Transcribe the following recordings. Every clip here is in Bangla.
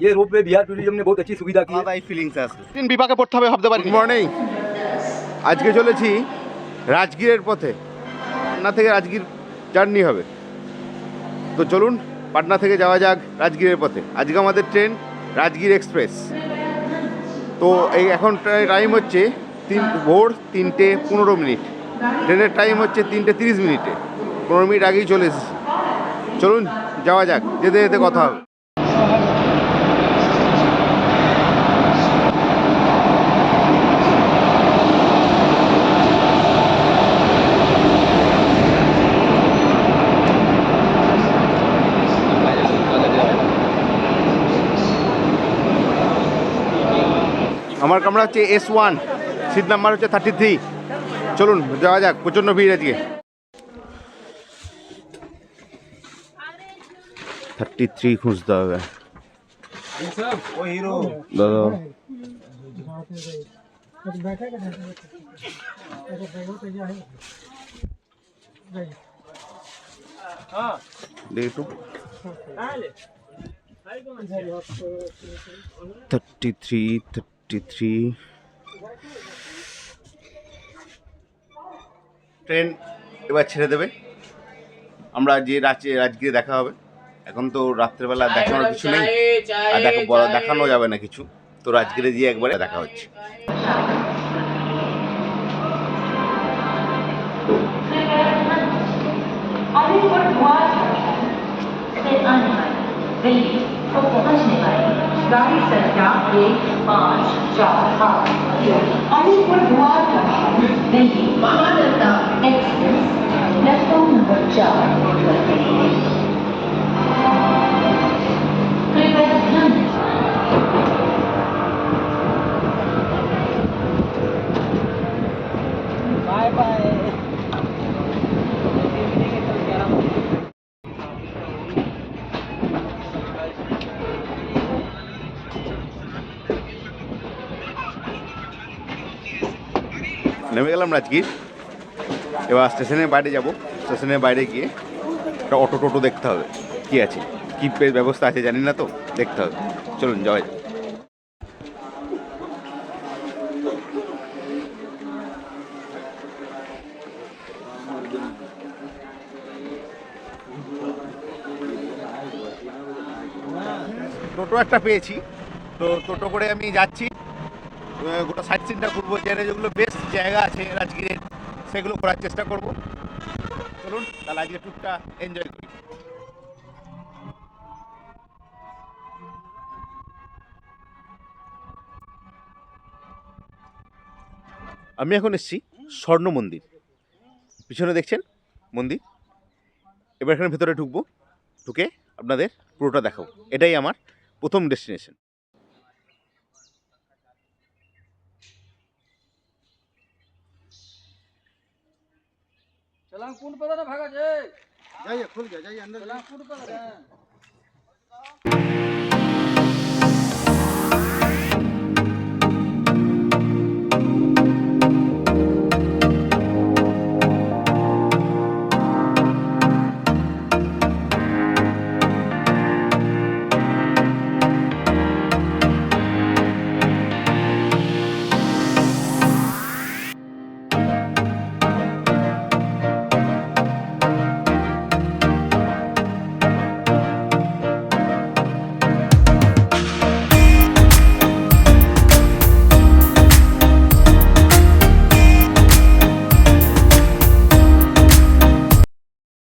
ये रोपवे बिहार टूरिज्म ने बहुत अच्छी सुविधा की है। আলাদাই ফিলিংস আছে। তিন বিভাগে পড়তে হবে ভাবতে পারি। Good morning. আজকে চলেছি রাজগীরের পথে। পাটনা থেকে রাজগীর জার্নি হবে। তো চলুন পাটনা থেকে যাওয়া যাক রাজগীরের পথে। আজকে আমাদের ট্রেন রাজগীর এক্সপ্রেস। তো এই এখন টাইম হচ্ছে ভোর 3:15। ট্রেনের টাইম হচ্ছে 3:30। 15 মিনিট আগেই চলে এসেছি। চলুন যাওয়া যাক, যেতে যেতে কথা হবে। আমার কামরা হচ্ছে S1, সিট নাম্বার হচ্ছে 33। চলুন যাওয়া যাক, প্রচণ্ড ভিড় আজকে। 33 খুঁজতে হবে দাদা। দেখো 33। ট্রেন এবার ছেড়ে দেবে, আমরা যে রাজগীরে দেখা হবে। এখন তো রাত্রেবেলা দেখানোর কিছু নেই, আর দেখানো যাবে না কিছু, তো রাজগীরে গিয়ে একবারে দেখা হচ্ছে। दिल्ली को पहुंचने वाली गाड़ी संख्या 1548 Alipur Dwarka Delhi Mahananda express platform number 4 पर खड़ी है। कृपया ध्यान दें। Bye bye. নেমে গেলাম রাজগীর। এবার স্টেশনের বাইরে যাব। স্টেশনের বাইরে গিয়ে একটা অটো টোটো দেখতে হবে, কি আছে, কী ব্যবস্থা আছে জানি না, তো দেখতে হবে। চলুন যাওয়া যাক। টোটো একটা পেয়েছি, তো টোটো করে আমি যাচ্ছি। গোটা সাইট সিনটা ঘুরবো, যেগুলো বেস্ট জায়গা আছে রাজগীরের সেগুলো করার চেষ্টা করব। চলুন তাহলে আজকে ট্যুরটা এনজয় করি। আমি এখন এসেছি স্বর্ণ মন্দির, পিছনে দেখছেন মন্দির। এবার এখানে ভেতরে ঢুকবো, ঢুকে আপনাদের পুরোটা দেখাবো। এটাই আমার প্রথম ডেস্টিনেশন। चला कौन पता ना भागा जाए जाइए खुल गया, जाइए अंदर। चला कौन पता है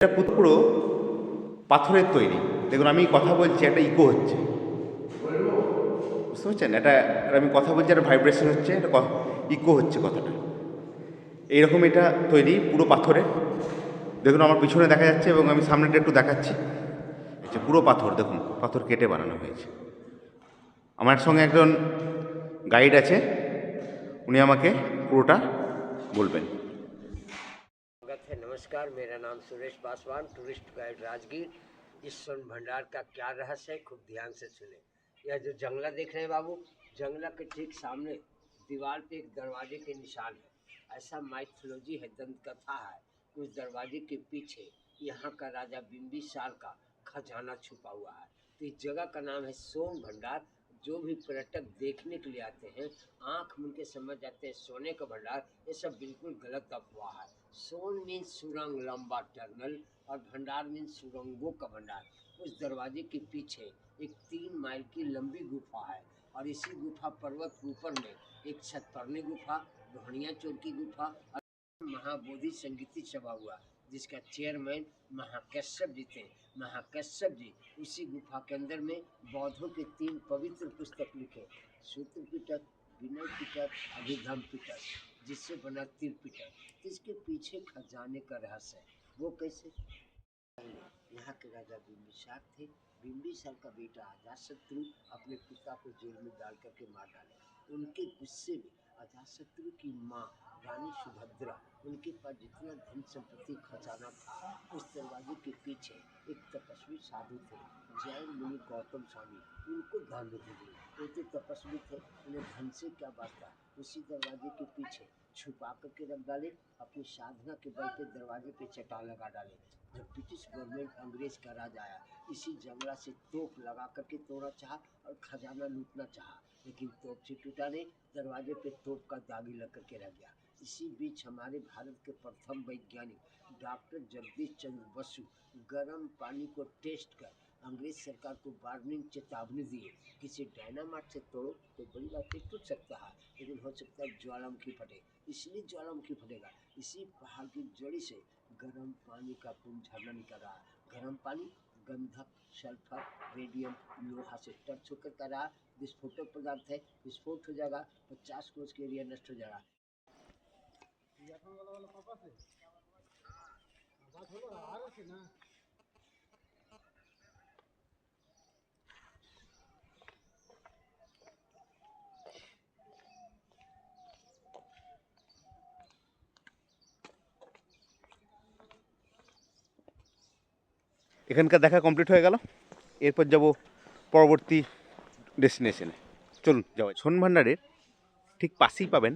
এটা পুরো পাথরের তৈরি। দেখুন আমি কথা বলছি, একটা ইকো হচ্ছে, বুঝতে পারছেন? এটা আমি কথা বলছি, একটা ভাইব্রেশন হচ্ছে, এটা ইকো হচ্ছে কথাটা। এইরকম এটা তৈরি পুরো পাথরের। দেখুন আমার পিছনে দেখা যাচ্ছে, এবং আমি সামনেটা একটু দেখাচ্ছি। আচ্ছা পুরো পাথর, দেখুন পাথর কেটে বানানো হয়েছে। আমার সঙ্গে একজন গাইড আছে, উনি আমাকে পুরোটা বলবেন। नमस्कार, मेरा नाम सुरेश पासवान, टूरिस्ट गाइड राजगीर। इस स्वर्ण भंडार का क्या रहस्य है, खूब ध्यान से सुने। यह जो जंगला देख रहे हैं बाबू, जंगला के ठीक सामने दीवार पे एक दरवाजे के निशान है। ऐसा माइथोलॉजी है, दंत कथा है। उस दरवाजे के पीछे यहाँ का राजा बिंबिसार का खजाना छुपा हुआ है। तो इस जगह का नाम है सोन भंडार। जो भी पर्यटक देखने के लिए आते हैं, आंख मूंद के समझ जाते हैं सोने का भंडार, ये सब बिल्कुल गलत अफवाह है। सोन मीन्स सुरंग, लंबा टनल, और भंडार मीन्स सुरंगों का भंडार। उस दरवाजे के पीछे एक 3 माइल की लंबी गुफा है, और इसी गुफा पर्वत के ऊपर में एक छतपर्णी गुफा, लोहड़िया चोर की गुफा, महाबोधि संगीति सभा हुआ, जिसका चेयरमैन महाकश्यप जी थे। महाकश्यप जी उसी गुफा के अंदर में बौद्धों के 3 पवित्र पुस्तक लिखे, सूत्र पिटक, विनय पिटक, अभिधम पिटक, जिससे बना त्रिपिटक। इसके पीछे खजाने का रहस्य है। वो कैसे? यहाँ के राजा बिंबिसार थे। बिंबिसार का बेटा अजातशत्रु अपने पिता को जेल में डाल करके मार डाले। उनके गुस्से में अजातशत्रु की माँ रानी सुभद्रा, उनके पास जितना धन संपत्ति खजाना था, उस दरवाजे के पीछे एक तपस्वी साधु थे, जैन मुनि गौतम स्वामी, उनको धन दे दिए। वो तो तपस्वी थे, उन्हें धन से क्या वास्ता। उसी दरवाजे के पीछे छुपा करके रख डाले। अपनी साधना के बल पे दरवाजे पे चट्टान लगा डाले। जब ब्रिटिश गवर्नमेंट, अंग्रेज का राज आया, इसी जंगला से तोप लगा करके तोड़ना चाहा और खजाना लूटना चाहा, लेकिन तोप से टूटा नहीं, दरवाजे पे तोप का दागी लग करके रह गया। इसी बीच हमारे भारत के प्रथम वैज्ञानिक डॉक्टर जगदीश चंद्र बसु गर्म पानी को टेस्ट कर अंग्रेज सरकार को वार्निंग, चेतावनी दिए, किसी डायनामाइट से तोड़ो तो बड़ी बात टूट सकता है, लेकिन हो सकता है ज्वालामुखी फटे। इसलिए ज्वालामुखी फटेगा। इसी पहाड़ की जड़ी से गर्म पानी का पूर्ण झरना निकल रहा है। गर्म पानी गंधक, सल्फर, रेडियम, लोहा से टच होकर कर रहा, विस्फोटक पदार्थ है। विस्फोट हो जाएगा, 50 कोस के एरिया नष्ट हो जाएगा। এখানকার দেখা কমপ্লিট হয়ে গেল। এরপর যাব পরবর্তী ডেস্টিনেশনে। চলুন যাওয়া। সোন ভান্ডারের ঠিক পাশেই পাবেন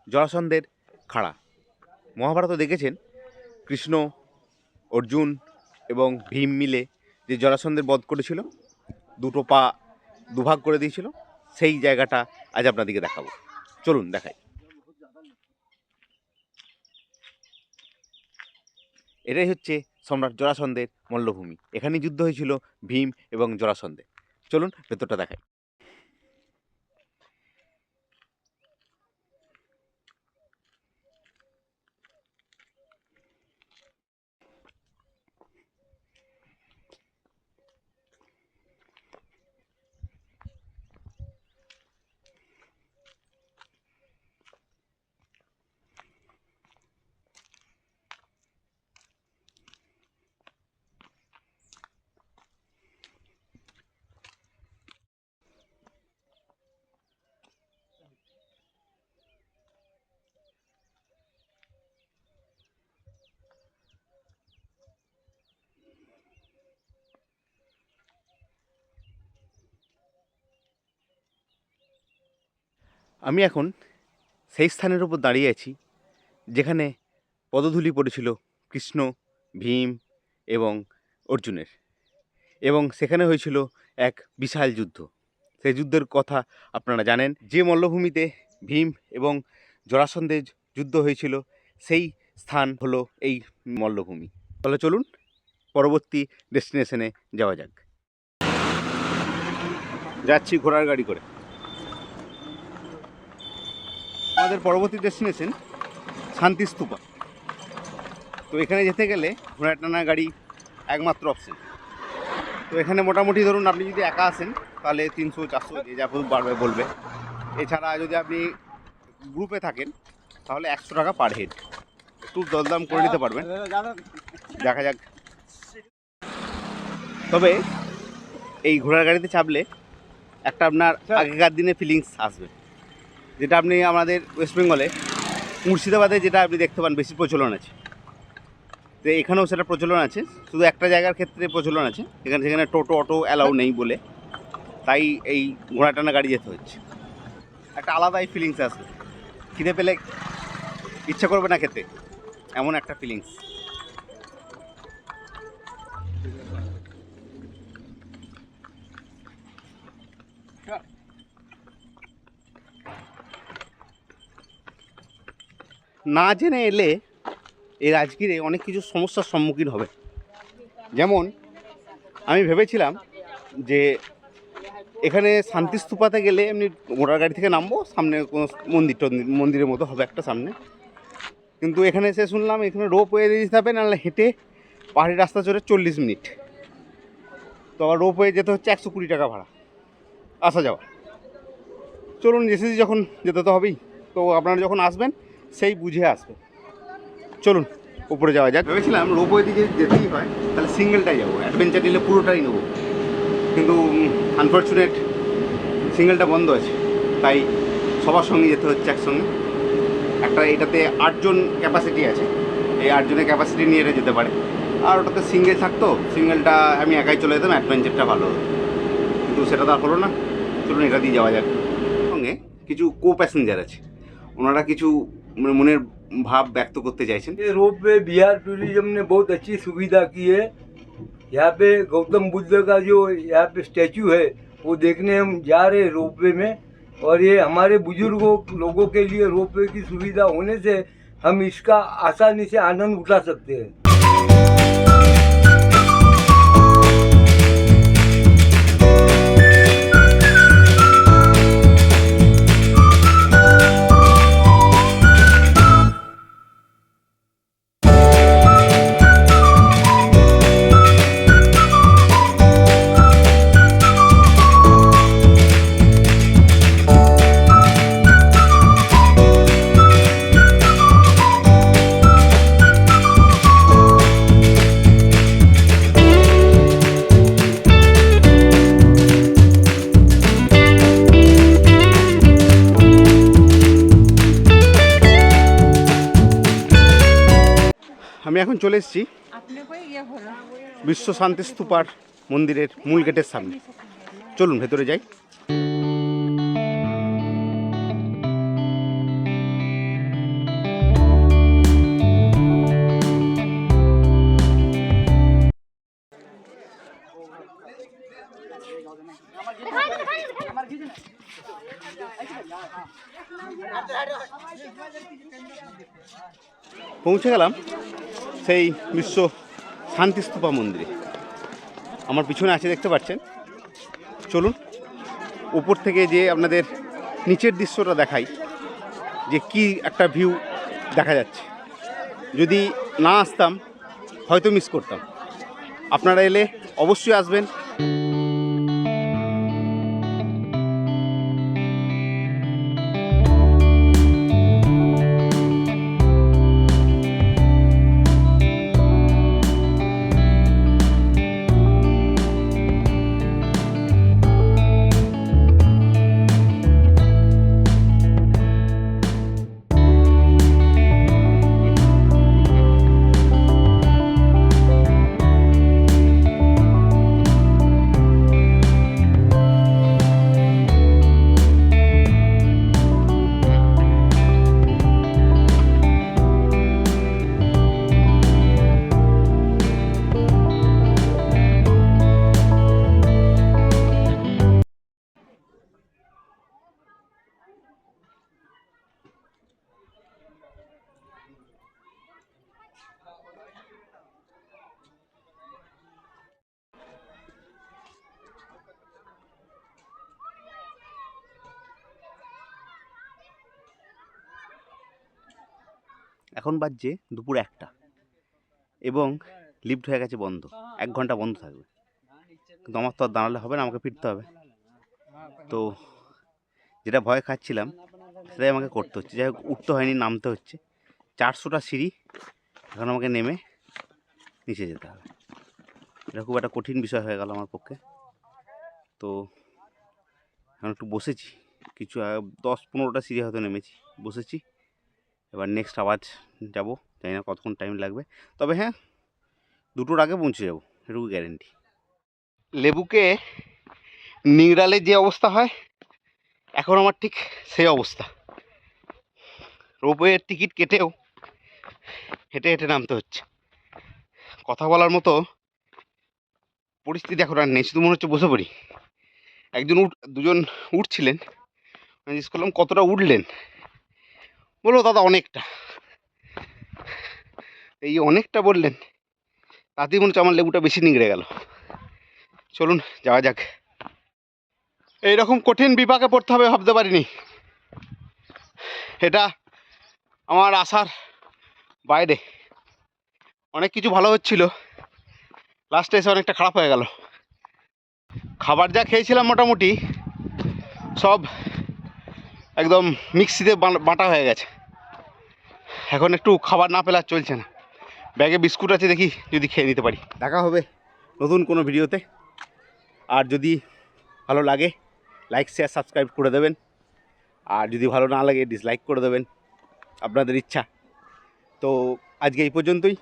জরাসন্ধের খাড়া। মহাভারতে দেখেছেন কৃষ্ণ, অর্জুন এবং ভীম মিলে যে জরাসন্ধের বধ করেছিল, দুটো পা দুভাগ করে দিয়েছিল, সেই জায়গাটা আজ আপনাদেরকে দেখাবো। চলুন দেখাই। এটাই হচ্ছে সম্রাট জরাসন্ধের মল্লভূমি। এখানেই যুদ্ধ হয়েছিল ভীম এবং জরাসন্ধে। চলুন ভেতরটা দেখাই। আমি এখন সেই স্থানের উপর দাঁড়িয়ে আছি যেখানে পদধূলি পড়েছিল কৃষ্ণ, ভীম এবং অর্জুনের, এবং সেখানে হয়েছিল এক বিশাল যুদ্ধ। সেই যুদ্ধের কথা আপনারা জানেন। যে মল্লভূমিতে ভীম এবং জরাসন্ধের যুদ্ধ হয়েছিল, সেই স্থান হলো এই মল্লভূমি। তাহলে চলুন পরবর্তী ডেস্টিনেশনে যাওয়া যাক। যাচ্ছি ঘোড়ার গাড়ি করে। আমাদের পরবর্তী ডেস্টিনেশন শান্তিস্তূপা। তো এখানে যেতে গেলে ঘোড়া টানা গাড়ি একমাত্র অপশন। তো এখানে মোটামুটি ধরুন আপনি যদি একা আসেন তাহলে 300-400 যে যা বাড়বে বলবে। এছাড়া যদি আপনি গ্রুপে থাকেন তাহলে 100 টাকা পার হেড। একটু দরদাম করে নিতে পারবেন, দেখা যাক। তবে এই ঘোড়ার গাড়িতে চাপলে একটা আপনার আগেকার দিনে ফিলিংস আসবে, যেটা আপনি আমাদের ওয়েস্ট বেঙ্গলে মুর্শিদাবাদে যেটা আপনি দেখতে পান বেশি প্রচলন আছে। তো এখানেও সেটা প্রচলন আছে, শুধু একটা জায়গার ক্ষেত্রে প্রচলন আছে, সেখানে টোটো অটো অ্যালাউ নেই বলে, তাই এই ঘোড়া টানা গাড়ি যেতে হচ্ছে। একটা আলাদাই ফিলিংস আসবে, খিদে পেলে ইচ্ছা করবে না খেতে, এমন একটা ফিলিংস। না জেনে এলে এই রাজগীরে অনেক কিছু সমস্যার সম্মুখীন হবে। যেমন আমি ভেবেছিলাম যে এখানে শান্তিস্তূপাতে গেলে এমনি মোটর গাড়ি থেকে নামবো, সামনে কোনো মন্দিরের মতো হবে একটা সামনে, কিন্তু এখানে এসে শুনলাম এখানে রোপওয়ে দিয়ে দিতে হবে, নাহলে হেঁটে পাহাড়ি রাস্তা চড়ে 40 মিনিট, তো আবার রোপওয়ে যেতে হচ্ছে 120 টাকা ভাড়া আসা যাওয়া। চলুন এসেছি যখন যেতে তো হবেই, তো আপনারা যখন আসবেন সেই বুঝে আসবেন। চলুন উপরে যাওয়া যাক। ভেবেছিলাম রোপওয়ে দিকে যেতেই হয় তাহলে সিঙ্গেলটাই যাবো, অ্যাডভেঞ্চার নিলে পুরোটাই নেবো, কিন্তু আনফর্চুনেট সিঙ্গেলটা বন্ধ আছে, তাই সবার সঙ্গে যেতে হচ্ছে একসঙ্গে। একটা এটাতে 8 জন ক্যাপাসিটি আছে, এই 8 জনের ক্যাপাসিটি নিয়ে এটা যেতে পারে, আর ওটাতে সিঙ্গেল থাকতো, সিঙ্গেলটা আমি একাই চলে যেতাম, অ্যাডভেঞ্চারটা ভালো হতো, কিন্তু সেটা তো আর হলো না। চলুন এটা দিয়ে যাওয়া যাক। সঙ্গে কিছু কো প্যাসেঞ্জার আছে, ওনারা কিছু মনের ভাব ব্যক্ত করতে চাইছেন। ये रोप वे बिहार टूरिज्म ने बहुत अच्छी सुविधा की है। यहाँ पे गौतम बुद्ध का जो यहाँ पे स्टैचू है वो देखने हम जा रहे हैं रोप वे में, और ये हमारे बुजुर्गों लोगों के लिए रोप वे की सुविधा होने से हम इसका आसानी से आनंद उठा सकते हैं। আমি এখন চলে এসেছি বিশ্ব শান্তি স্তূপার মন্দিরের মূল গেটের সামনে। চলুন ভেতরে যাই। পৌঁছে গেলাম সেই বিশ্ব শান্তিস্তূপা মন্দিরে। আমার পিছনে আছে দেখতে পাচ্ছেন। চলুন উপর থেকে যে আপনাদের নিচের দৃশ্যটা দেখাই, যে কি একটা ভিউ দেখা যাচ্ছে। যদি না আসতাম হয়তো মিস করতাম, আপনারা এলে অবশ্যই আসবেন। এখন বাজছে দুপুর 1টা এবং লিফট হয়ে গেছে বন্ধ, 1 ঘন্টা বন্ধ থাকবে। কিন্তু আমার তো আর দাঁড়ালে হবে না, আমাকে ফিরতে হবে। তো যেটা ভয় খাচ্ছিলাম সেটাই আমাকে করতে হচ্ছে। যাই হোক, উঠতে হয়নি, নামতে হচ্ছে। 400টা সিঁড়ি, এখন আমাকে নেমে নিচে যেতে হবে। এটা খুব একটা কঠিন বিষয় হয়ে গেল আমার পক্ষে। তো এখন একটু বসেছি, কিছু 10-15টা সিঁড়ি হয়তো নেমেছি, বসেছি। এবার নেক্সট আবার যাব, জানি না কতক্ষণ টাইম লাগবে, তবে হ্যাঁ 2টোর আগে পৌঁছে যাবো, এটুকু গ্যারেন্টি। লেবুকে নিংড়ালে যে অবস্থা হয়, এখন আমার ঠিক সেই অবস্থা। রোপওয়ের টিকিট কেটেও হেঁটে হেঁটে নামতে হচ্ছে। কথা বলার মতো পরিস্থিতি এখন আর নেই, শুধু মনে হচ্ছে বসে পড়ি। দুজন উঠছিলেন, আমি জিজ্ঞেস করলাম কতটা উঠলেন, বললো দাদা অনেকটা। এই অনেকটা বললেন, তাতেই মনে হচ্ছে আমার লেবুটা বেশি নিগড়ে গেল। চলুন যাওয়া যাক। এইরকম কঠিন বিপাকে পড়তে হবে ভাবতে পারিনি। এটা আমার আশার বাইরে। অনেক কিছু ভালো হচ্ছিল, লাস্টে এসে অনেকটা খারাপ হয়ে গেল। খাবার যা খেয়েছিলাম মোটামুটি সব একদম মিক্সিতে বাটা হয়ে গেছে। এখন একটু খাবার না পেলে আর চলছে না। ব্যাগে বিস্কুট আছে, দেখি যদি খেয়ে নিতে পারি। দেখা হবে নতুন কোনো ভিডিওতে। আর যদি ভালো লাগে লাইক শেয়ার সাবস্ক্রাইব করে দেবেন, আর যদি ভালো না লাগে ডিসলাইক করে দেবেন, আপনাদের ইচ্ছা। তো আজকে এই পর্যন্তই।